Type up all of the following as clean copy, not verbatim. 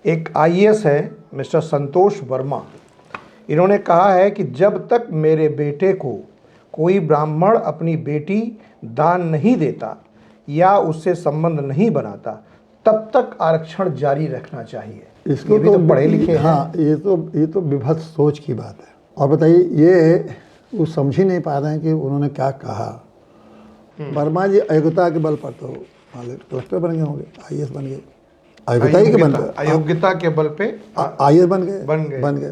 एक आईएएस है मिस्टर संतोष वर्मा। इन्होंने कहा है कि जब तक मेरे बेटे को कोई ब्राह्मण अपनी बेटी दान नहीं देता या उससे संबंध नहीं बनाता तब तक आरक्षण जारी रखना चाहिए। इसको भी तो पढ़े लिखे हैं। हाँ, ये तो विभत्स सोच की बात है। और बताइए, ये वो समझ ही नहीं पा रहे हैं कि उन्होंने क्या कहा। वर्मा जी अयोग्यता के बल पर तो कलेक्टर बन गए होंगे, आईएएस बन गए, अयोग्यता के बल पे आईएएस बन गए।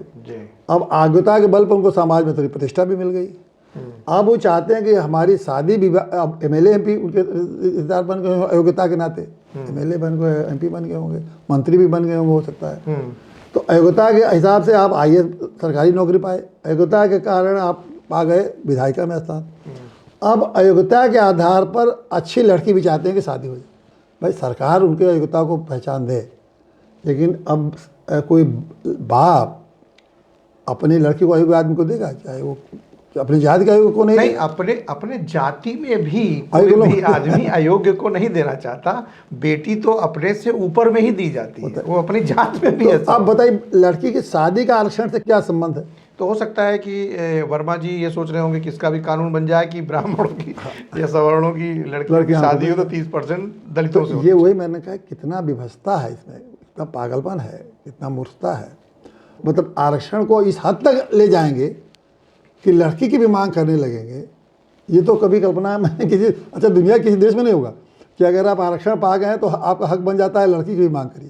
अब अयोग्यता के बल पर उनको समाज में थोड़ी प्रतिष्ठा भी मिल गई। अब वो चाहते हैं कि हमारी शादी विवाह, अब एमएलए एमपी उनके रिश्तेदार बन गए अयोग्यता के नाते, एमएलए बन गए, एमपी बन गए होंगे, मंत्री भी बन गए होंगे, हो सकता है। तो अयोग्यता के हिसाब से आप आईएएस सरकारी नौकरी पाए, अयोग्यता के कारण आप आ गए विधायिका में स्थान। अब अयोग्यता के आधार पर अच्छी लड़की भी चाहते हैं कि शादी हो जाए। भाई, सरकार उनके अयोग्यता को पहचान दे, लेकिन अब कोई बाप अपनी लड़की को अयोग्य आदमी को देगा? चाहे वो अपनी जाति का अयोग्य को नहीं अपने जाति में भी कोई भी आदमी अयोग्य को नहीं देना चाहता। बेटी तो अपने से ऊपर में ही दी जाती है, वो अपनी जात में भी है। अब बताइए, लड़की की शादी का आरक्षण से क्या संबंध है? तो हो सकता है कि वर्मा जी ये सोच रहे होंगे कि इसका भी कानून बन जाए कि ब्राह्मणों की या सवर्णों की लड़कियों की शादी हो तो 30% दलितों से। ये वही मैंने कहा, कितना विभत्सता है इसमें, कितना पागलपन है, कितना मूर्खता है। मतलब आरक्षण को इस हद तक ले जाएंगे कि लड़की की भी मांग करने लगेंगे। ये तो कभी कल्पना मैंने दुनिया किसी देश में नहीं होगा कि अगर आप आरक्षण पा गए तो आपका हक बन जाता है लड़की की भी मांग करिए।